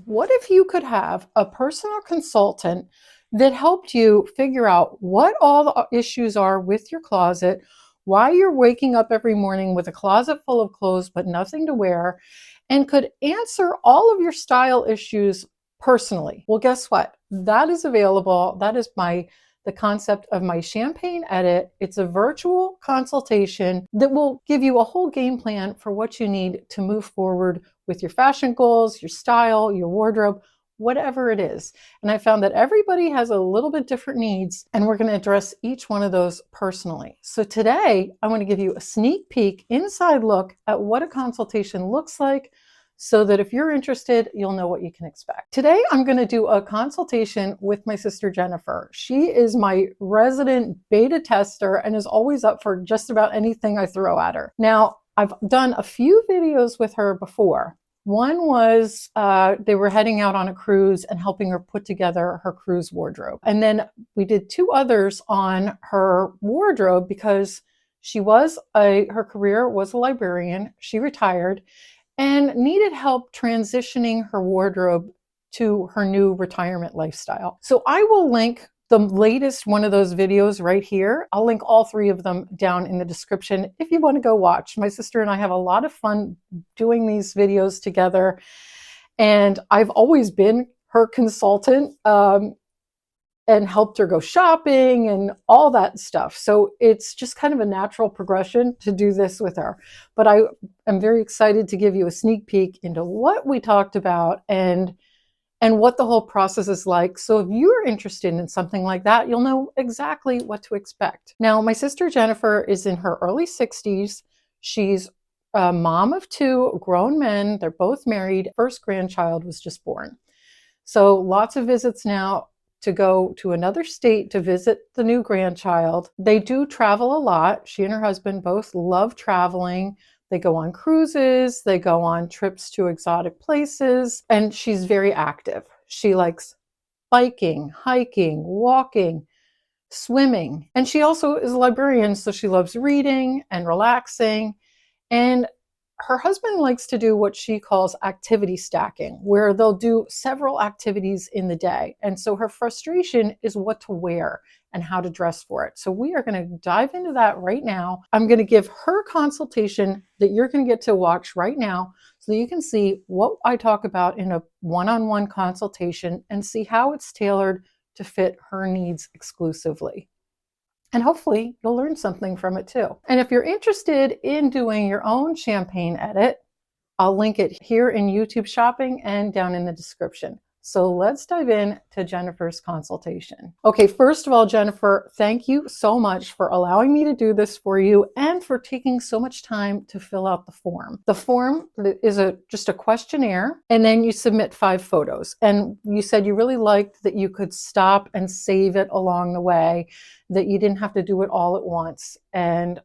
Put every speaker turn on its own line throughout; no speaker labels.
What if you could have a personal consultant that helped you figure out what all the issues are with your closet, why you're waking up every morning with a closet full of clothes but nothing to wear, and could answer all of your style issues personally? Well, guess what? That is available. That is the concept of my Champagne Edit. It's a virtual consultation that will give you a whole game plan for what you need to move forward with your fashion goals, your style, your wardrobe, whatever it is. And I found that everybody has a little bit different needs, and we're going to address each one of those personally. So today, I want to give you a sneak peek, inside look at what a consultation looks like, so that if you're interested, you'll know what you can expect. Today, I'm going to do a consultation with my sister Jennifer. She is my resident beta tester and is always up for just about anything I throw at her. Now, I've done a few videos with her before. One was they were heading out on a cruise and helping her put together her cruise wardrobe. And then we did two others on her wardrobe because her career was a librarian. She retired and needed help transitioning her wardrobe to her new retirement lifestyle. So I will link the latest one of those videos right here. I'll link all three of them down in the description if you want to go watch. My sister and I have a lot of fun doing these videos together, and I've always been her consultant and helped her go shopping and all that stuff. So it's just kind of a natural progression to do this with her. But I am very excited to give you a sneak peek into what we talked about and what the whole process is like. So if you're interested in something like that, you'll know exactly what to expect. Now, my sister Jennifer is in her early 60s. She's a mom of two grown men. They're both married. First grandchild was just born. So lots of visits now to go to another state to visit the new grandchild. They do travel a lot. She and her husband both love traveling. They go on cruises, they go on trips to exotic places, and she's very active. She likes biking, hiking, walking, swimming, and she also is a librarian, so she loves reading and relaxing. And her husband likes to do what she calls activity stacking, where they'll do several activities in the day. And so her frustration is what to wear and how to dress for it. So we are going to dive into that right now. I'm going to give her consultation that you're going to get to watch right now so you can see what I talk about in a one-on-one consultation and see how it's tailored to fit her needs exclusively. And hopefully you'll learn something from it too. And if you're interested in doing your own Champagne Edit, I'll link it here in YouTube Shopping and down in the description. So let's dive in to Jennifer's consultation. Okay, first of all, Jennifer, thank you so much for allowing me to do this for you and for taking so much time to fill out the form. The form is just a questionnaire, and then you submit 5 photos. And you said you really liked that you could stop and save it along the way, that you didn't have to do it all at once. And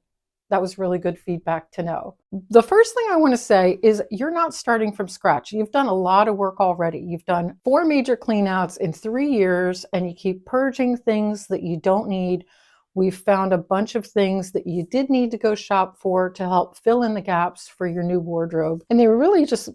that was really good feedback to know. The first thing I want to say is you're not starting from scratch. You've done a lot of work already. You've done 4 major cleanouts in 3 years, and you keep purging things that you don't need. We've found a bunch of things that you did need to go shop for to help fill in the gaps for your new wardrobe. And they were really just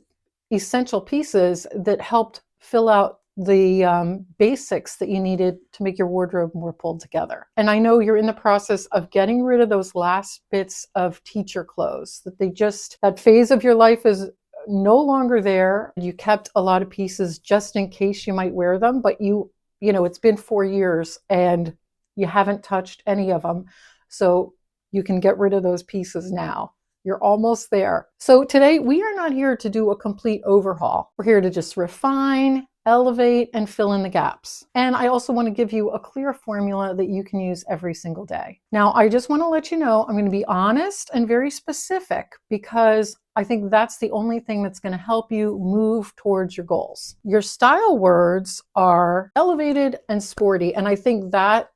essential pieces that helped fill out the basics that you needed to make your wardrobe more pulled together. And I know you're in the process of getting rid of those last bits of teacher clothes, that phase of your life is no longer there. You kept a lot of pieces just in case you might wear them, but it's been 4 years and you haven't touched any of them. So you can get rid of those pieces now. You're almost there. So today we are not here to do a complete overhaul. We're here to just refine, elevate, and fill in the gaps. And I also want to give you a clear formula that you can use every single day. Now, I just want to let you know I'm going to be honest and very specific because I think that's the only thing that's going to help you move towards your goals. Your style words are elevated and sporty, and I think that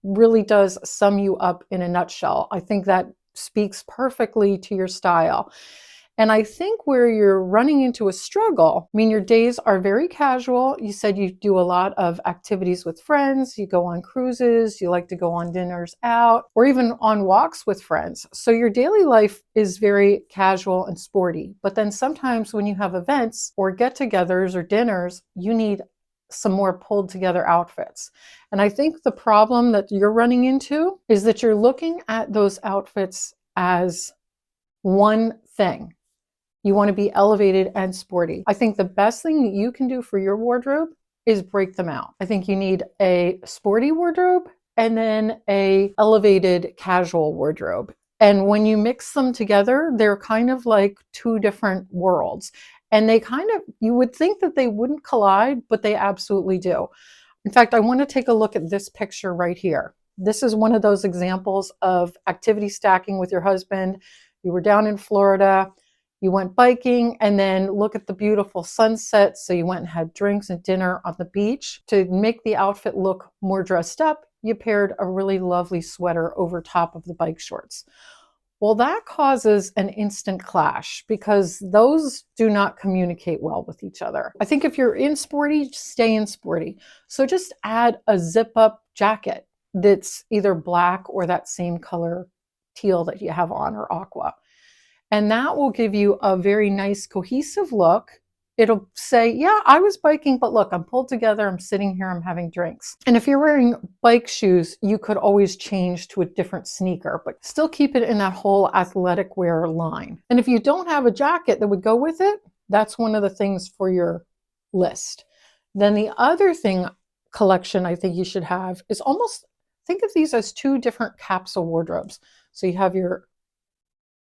really does sum you up in a nutshell. I think that speaks perfectly to your style. And I think where you're running into a struggle, I mean, your days are very casual. You said you do a lot of activities with friends, you go on cruises, you like to go on dinners out, or even on walks with friends. So your daily life is very casual and sporty. But then sometimes when you have events or get-togethers or dinners, you need some more pulled together outfits. And I think the problem that you're running into is that you're looking at those outfits as one thing. You want to be elevated and sporty. I think the best thing that you can do for your wardrobe is break them out. I think you need a sporty wardrobe and then a elevated casual wardrobe. And when you mix them together, they're kind of like two different worlds. And they kind of, you would think that they wouldn't collide, but they absolutely do. In fact, I want to take a look at this picture right here. This is one of those examples of activity stacking with your husband. You were down in Florida. You went biking, and then look at the beautiful sunset. So you went and had drinks and dinner on the beach. To make the outfit look more dressed up, you paired a really lovely sweater over top of the bike shorts. Well, that causes an instant clash because those do not communicate well with each other. I think if you're in sporty, stay in sporty. So just add a zip-up jacket that's either black or that same color teal that you have on, or aqua. And that will give you a very nice cohesive look. It'll say, yeah, I was biking, but look, I'm pulled together, I'm sitting here, I'm having drinks. And if you're wearing bike shoes, you could always change to a different sneaker, but still keep it in that whole athletic wear line. And if you don't have a jacket that would go with it, that's one of the things for your list. Then the other thing collection I think you should have is almost, think of these as two different capsule wardrobes. So you have your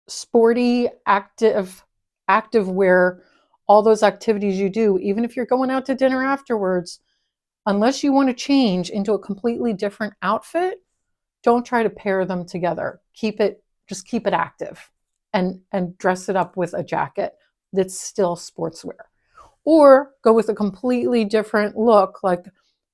sporty, active wear, all those activities you do, even if you're going out to dinner afterwards, unless you want to change into a completely different outfit, don't try to pair them together. Just keep it active and dress it up with a jacket that's still sportswear. Or go with a completely different look, like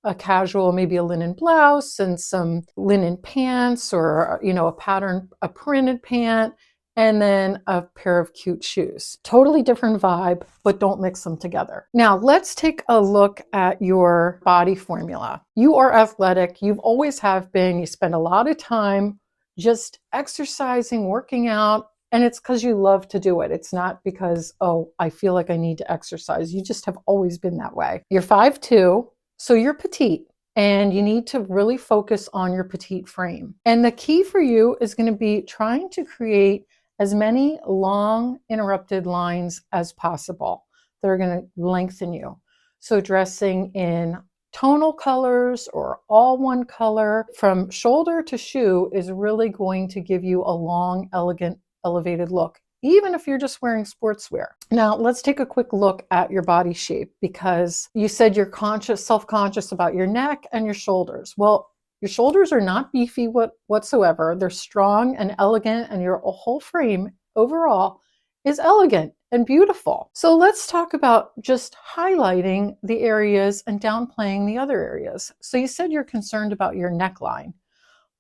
a casual, maybe a linen blouse and some linen pants, or a printed pant, and then a pair of cute shoes. Totally different vibe, but don't mix them together. Now let's take a look at your body formula. You are athletic, you've always have been, you spend a lot of time just exercising, working out, and it's because you love to do it. It's not because, oh, I feel like I need to exercise. You just have always been that way. You're 5'2", so you're petite. And you need to really focus on your petite frame. And the key for you is going to be trying to create as many long interrupted lines as possible that are going to lengthen you. So dressing in tonal colors or all one color from shoulder to shoe is really going to give you a long, elegant, elevated look, even if you're just wearing sportswear. Now, let's take a quick look at your body shape, because you said you're self-conscious about your neck and your shoulders. Well, your shoulders are not beefy whatsoever. They're strong and elegant, and your whole frame overall is elegant and beautiful. So let's talk about just highlighting the areas and downplaying the other areas. So you said you're concerned about your neckline.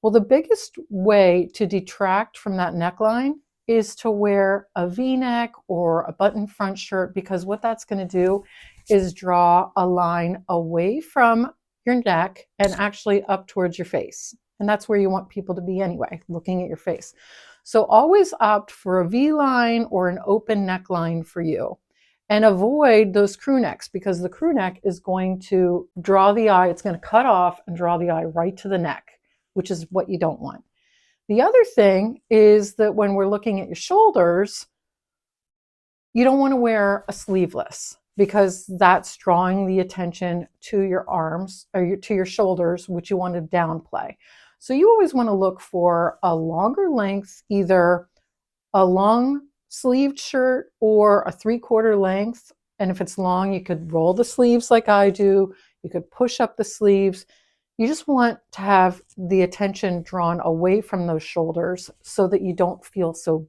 Well, the biggest way to detract from that neckline is to wear a V-neck or a button front shirt, because what that's going to do is draw a line away from your neck and actually up towards your face. And that's where you want people to be anyway, looking at your face. So always opt for a V-line or an open neckline for you. And avoid those crew necks, because the crew neck is going to draw the eye. It's going to cut off and draw the eye right to the neck, which is what you don't want. The other thing is that when we're looking at your shoulders, you don't want to wear a sleeveless, because that's drawing the attention to your arms or to your shoulders, which you want to downplay. So you always want to look for a longer length, either a long sleeved shirt or a 3/4 length. And if it's long, you could roll the sleeves like I do. You could push up the sleeves. You just want to have the attention drawn away from those shoulders so that you don't feel so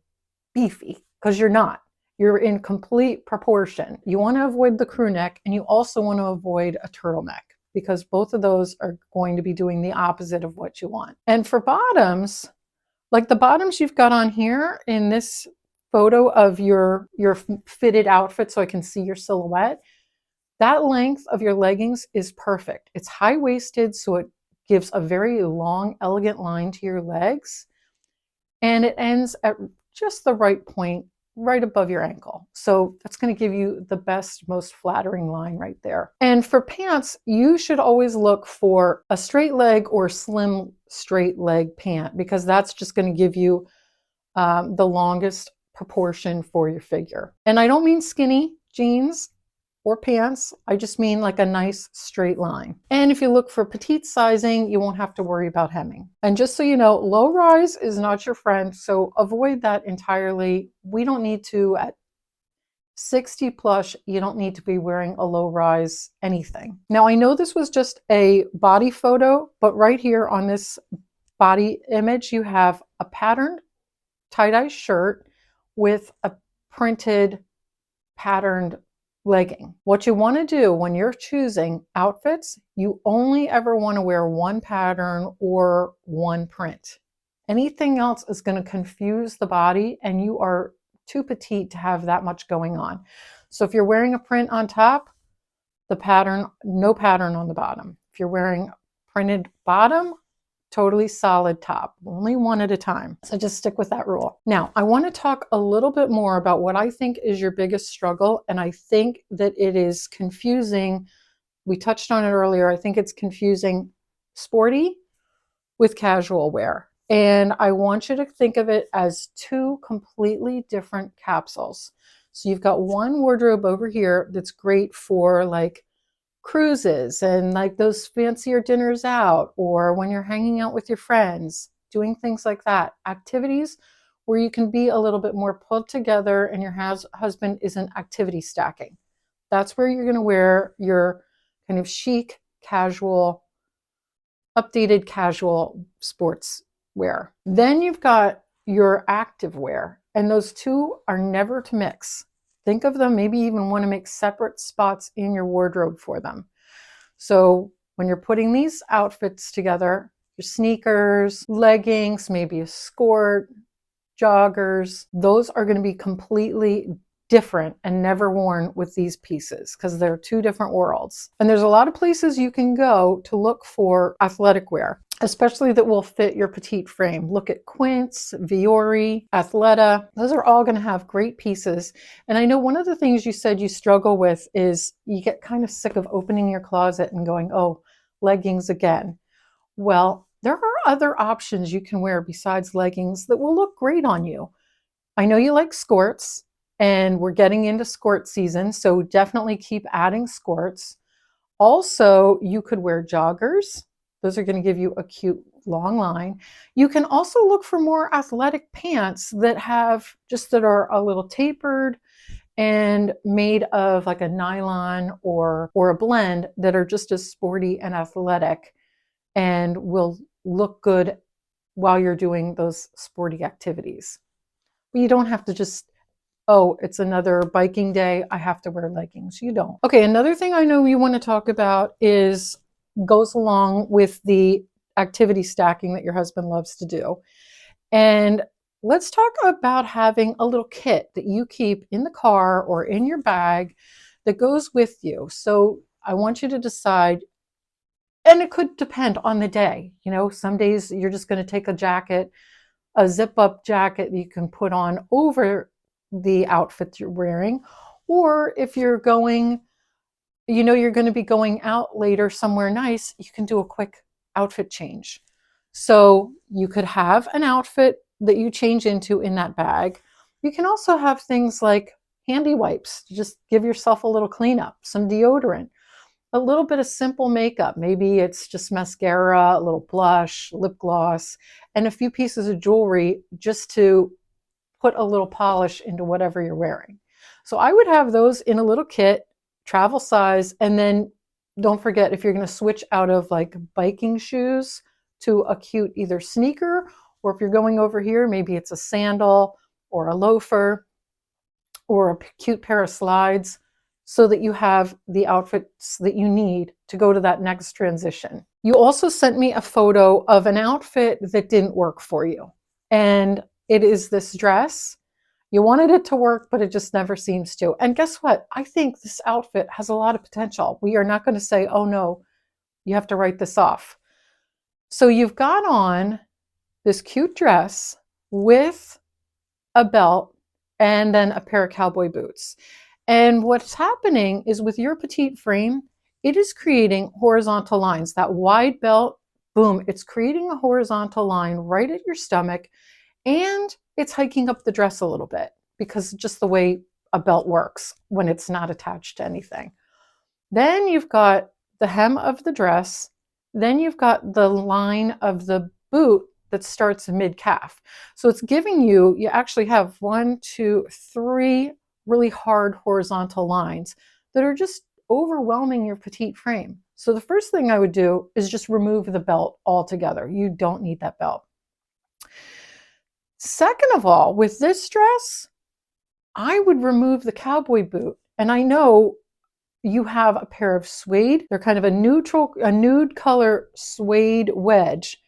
beefy, because you're not. You're in complete proportion. You want to avoid the crew neck, and you also want to avoid a turtleneck, because both of those are going to be doing the opposite of what you want. And for bottoms, like the bottoms you've got on here in this photo of your fitted outfit so I can see your silhouette, that length of your leggings is perfect. It's high-waisted, so it gives a very long, elegant line to your legs, and it ends at just the right point, right above your ankle. So that's going to give you the best, most flattering line right there. And for pants, you should always look for a straight leg or slim straight leg pant, because that's just going to give you the longest proportion for your figure. And I don't mean skinny jeans or pants. I just mean like a nice straight line. And if you look for petite sizing, you won't have to worry about hemming. And just so you know, low rise is not your friend, so avoid that entirely. We don't need to, at 60 plus, you don't need to be wearing a low rise anything. Now, I know this was just a body photo, but right here on this body image, you have a patterned tie-dye shirt with a printed patterned legging. What you want to do when you're choosing outfits, you only ever want to wear one pattern or one print. Anything else is going to confuse the body, and you are too petite to have that much going on. So if you're wearing a print on top, the pattern, no pattern on the bottom. If you're wearing printed bottom, totally solid top, only one at a time. So just stick with that rule. Now, I want to talk a little bit more about what I think is your biggest struggle, and I think that it is confusing. We touched on it earlier. I think it's confusing sporty with casual wear. And I want you to think of it as two completely different capsules. So you've got one wardrobe over here that's great for like cruises and like those fancier dinners out, or when you're hanging out with your friends, doing things like that, activities where you can be a little bit more put together and your husband isn't activity stacking. That's where you're going to wear your kind of chic, casual, updated casual sports wear. Then you've got your active wear, and those two are never to mix. Think of them, maybe even want to make separate spots in your wardrobe for them. So when you're putting these outfits together, your sneakers, leggings, maybe a skirt, joggers, those are going to be completely different and never worn with these pieces because they're two different worlds. And there's a lot of places you can go to look for athletic wear, especially that will fit your petite frame. Look at Quince, Viore, Athleta. Those are all going to have great pieces. And I know one of the things you said you struggle with is you get kind of sick of opening your closet and going, oh, leggings again. Well, there are other options you can wear besides leggings that will look great on you. I know you like skirts, and we're getting into skirt season, so definitely keep adding skirts. Also, you could wear joggers. Those are going to give you a cute long line. You can also look for more athletic pants that are a little tapered and made of like a nylon or a blend that are just as sporty and athletic and will look good while you're doing those sporty activities. But you don't have to just, oh, it's another biking day, I have to wear leggings. You don't. Okay, another thing I know you want to talk about goes along with the activity stacking that your husband loves to do. And let's talk about having a little kit that you keep in the car or in your bag that goes with you. So I want you to decide, and it could depend on the day. You know, some days you're just going to take a jacket, a zip up jacket you can put on over the outfit you're wearing. Or if you're going, you're going to be going out later somewhere nice, you can do a quick outfit change. So you could have an outfit that you change into in that bag. You can also have things like handy wipes to just give yourself a little cleanup, some deodorant, a little bit of simple makeup. Maybe it's just mascara, a little blush, lip gloss, and a few pieces of jewelry just to put a little polish into whatever you're wearing. So I would have those in a little kit, travel size, and then don't forget, if you're going to switch out of like biking shoes to a cute either sneaker, or if you're going over here, maybe it's a sandal or a loafer or a cute pair of slides, so that you have the outfits that you need to go to that next transition. You also sent me a photo of an outfit that didn't work for you. And it is this dress. You wanted it to work, but it just never seems to. And guess what? I think this outfit has a lot of potential. We are not going to say, oh no, you have to write this off. So you've got on this cute dress with a belt and then a pair of cowboy boots. And what's happening is with your petite frame, it is creating horizontal lines. That wide belt, boom, it's creating a horizontal line right at your stomach, and it's hiking up the dress a little bit because just the way a belt works when it's not attached to anything. Then you've got the hem of the dress, then you've got the line of the boot that starts mid-calf. So it's giving you actually have 1, 2, 3 really hard horizontal lines that are just overwhelming your petite frame. So the first thing I would do is just remove the belt altogether. You don't need that belt. Second of all, with this dress, I would remove the cowboy boot. And I know you have a pair of suede. They're kind of a nude color suede wedge.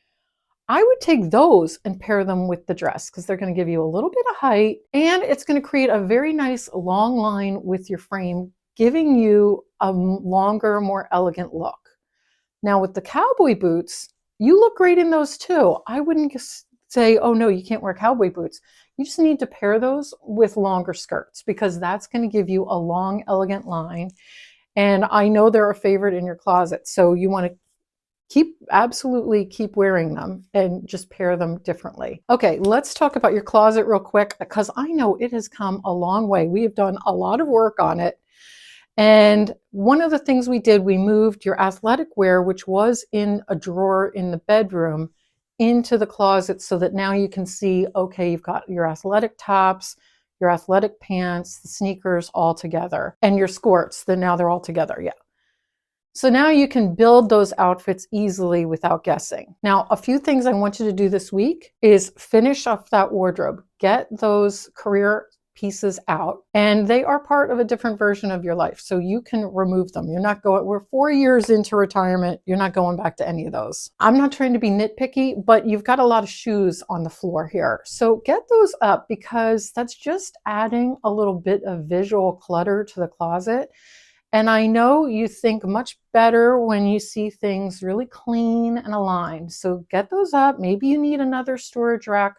I would take those and pair them with the dress because they're going to give you a little bit of height, and it's going to create a very nice long line with your frame, giving you a longer, more elegant look. Now with the cowboy boots, you look great in those too. I wouldn't just say, oh no, you can't wear cowboy boots. You just need to pair those with longer skirts because that's going to give you a long, elegant line. And I know they're a favorite in your closet, so you want to absolutely keep wearing them and just pair them differently. Okay, let's talk about your closet real quick because I know it has come a long way. We have done a lot of work on it. And one of the things we did, we moved your athletic wear, which was in a drawer in the bedroom, into the closet so that now you can see, okay, you've got your athletic tops, your athletic pants, the sneakers all together, and your skirts, then now they're all together, yeah. So now you can build those outfits easily without guessing. Now, a few things I want you to do this week is finish off that wardrobe. Get those career pieces out, and they are part of a different version of your life, so you can remove them. You're not going, we're 4 years into retirement, you're not going back to any of those. I'm not trying to be nitpicky, but you've got a lot of shoes on the floor here. So get those up because that's just adding a little bit of visual clutter to the closet. And I know you think much better when you see things really clean and aligned. So get those up. Maybe you need another storage rack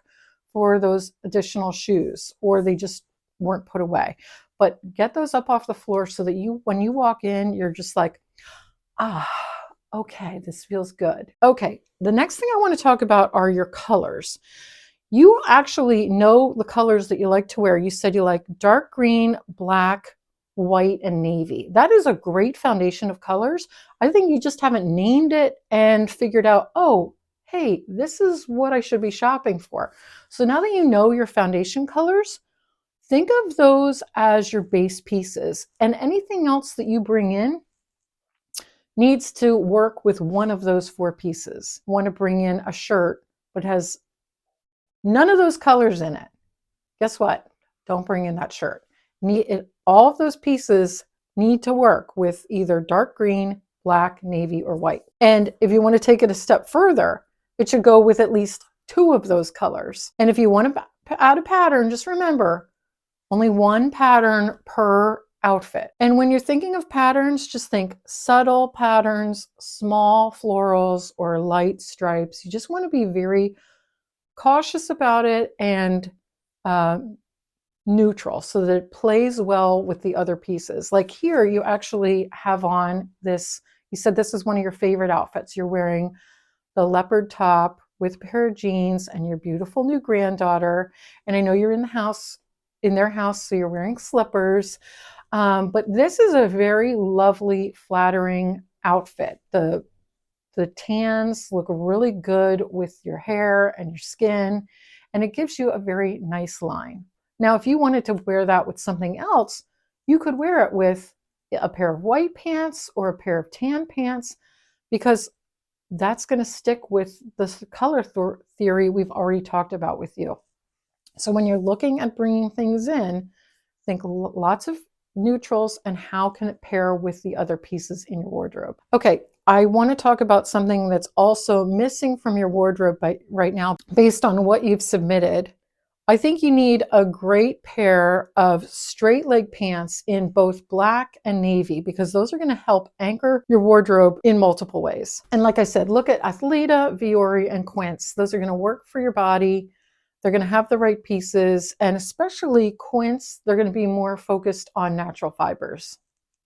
for those additional shoes, or they just weren't put away. But get those up off the floor so that when you walk in, you're just like, ah, okay, this feels good. Okay, the next thing I want to talk about are your colors. You actually know the colors that you like to wear. You said you like dark green, black, white, and navy. That is a great foundation of colors. I think you just haven't named it and figured out, oh, hey, this is what I should be shopping for. So now that you know your foundation colors, think of those as your base pieces, and anything else that you bring in needs to work with one of those 4 pieces. You want to bring in a shirt but has none of those colors in it. Guess what? Don't bring in that shirt. All of those pieces need to work with either dark green, black, navy, or white. And if you want to take it a step further, it should go with at least 2 of those colors. And if you want to add a pattern, just remember, only 1 pattern per outfit. And when you're thinking of patterns, just think subtle patterns, small florals, or light stripes. You just want to be very cautious about it and neutral so that it plays well with the other pieces. Like here, you actually have on this, you said this is one of your favorite outfits. You're wearing the leopard top with a pair of jeans and your beautiful new granddaughter. And I know you're in their house, so you're wearing slippers. But this is a very lovely, flattering outfit. The tans look really good with your hair and your skin, and it gives you a very nice line. Now, if you wanted to wear that with something else, you could wear it with a pair of white pants or a pair of tan pants, because that's going to stick with the color theory we've already talked about with you. So when you're looking at bringing things in, think lots of neutrals and how can it pair with the other pieces in your wardrobe. Okay, I want to talk about something that's also missing from your wardrobe right now based on what you've submitted. I think you need a great pair of straight leg pants in both black and navy, because those are going to help anchor your wardrobe in multiple ways. And like I said, look at Athleta, Viore, and Quince. Those are going to work for your body. They're going to have the right pieces, and especially Quince, they're going to be more focused on natural fibers,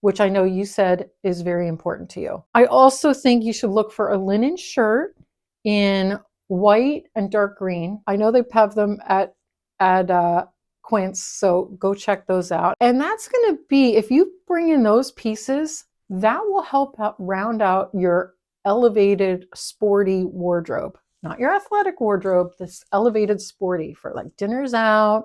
which I know you said is very important to you. I also think you should look for a linen shirt in white and dark green. I know they have them at Quince, so go check those out. And that's going to be, if you bring in those pieces, that will help out, round out your elevated sporty wardrobe. Not your athletic wardrobe, this elevated sporty for like dinners out,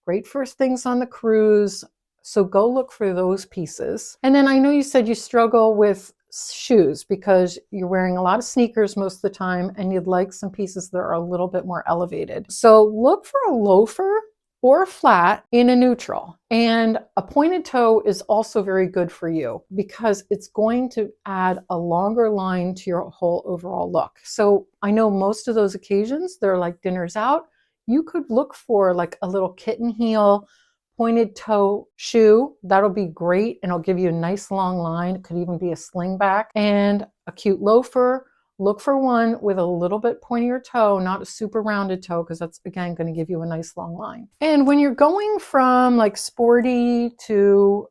great for things on the cruise. So go look for those pieces. And then I know you said you struggle with shoes because you're wearing a lot of sneakers most of the time and you'd like some pieces that are a little bit more elevated. So look for a loafer or a flat in a neutral. And a pointed toe is also very good for you because it's going to add a longer line to your whole overall look. So I know most of those occasions, they're like dinners out. You could look for like a little kitten heel, pointed toe shoe. That'll be great, and it'll give you a nice long line. It could even be a slingback. And a cute loafer. Look for one with a little bit pointier toe, not a super rounded toe, because that's, again, going to give you a nice long line. And when you're going from like sporty to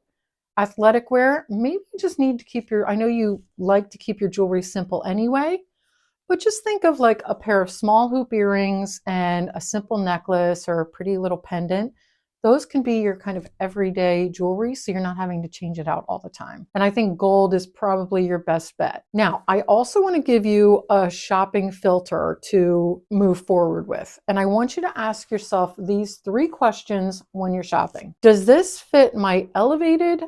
athletic wear, maybe you just need to keep I know you like to keep your jewelry simple anyway, but just think of like a pair of small hoop earrings and a simple necklace or a pretty little pendant. Those can be your kind of everyday jewelry, so you're not having to change it out all the time. And I think gold is probably your best bet. Now, I also want to give you a shopping filter to move forward with. And I want you to ask yourself these 3 questions when you're shopping. Does this fit my elevated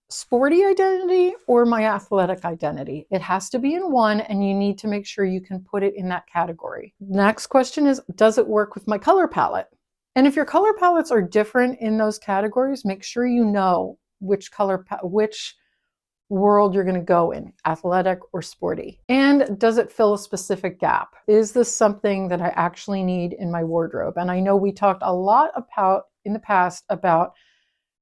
sporty identity or my athletic identity? It has to be in one, and you need to make sure you can put it in that category. Next question is, does it work with my color palette? And if your color palettes are different in those categories, make sure you know which world you're going to go in, athletic or sporty. And does it fill a specific gap? Is this something that I actually need in my wardrobe? And I know we talked a lot about in the past about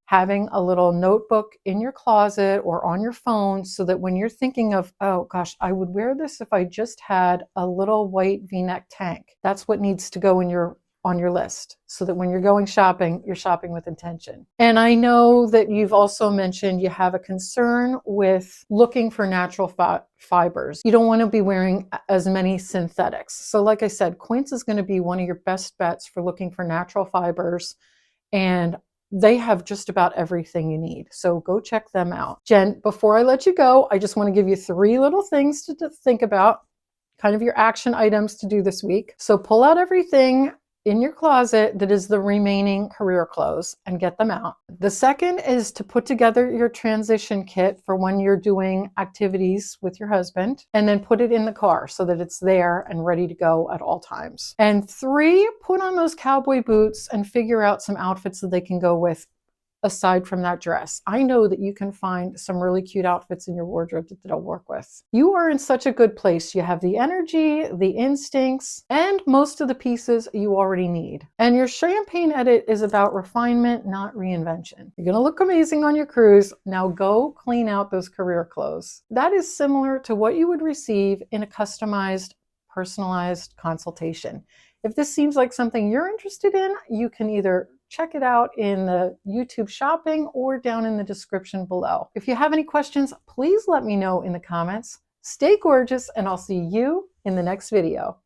having a little notebook in your closet or on your phone, so that when you're thinking of, oh gosh, I would wear this if I just had a little white V-neck tank. That's what needs to go on your list, so that when you're going shopping, you're shopping with intention. And I know that you've also mentioned you have a concern with looking for natural fibers. You don't want to be wearing as many synthetics. So like I said, Quince is going to be one of your best bets for looking for natural fibers, and they have just about everything you need. So go check them out. Jen, before I let you go, I just want to give you 3 little things to think about, kind of your action items to do this week. So pull out everything in your closet that is the remaining career clothes and get them out. The second is to put together your transition kit for when you're doing activities with your husband, and then put it in the car so that it's there and ready to go at all times. And 3, put on those cowboy boots and figure out some outfits that they can go with aside from that dress. I know that you can find some really cute outfits in your wardrobe that they'll work with. You are in such a good place. You have the energy, the instincts, and most of the pieces you already need. And your champagne edit is about refinement, not reinvention. You're going to look amazing on your cruise. Now go clean out those career clothes. That is similar to what you would receive in a customized, personalized consultation. If this seems like something you're interested in, you can either check it out in the YouTube shopping or down in the description below. If you have any questions, please let me know in the comments. Stay gorgeous, and I'll see you in the next video.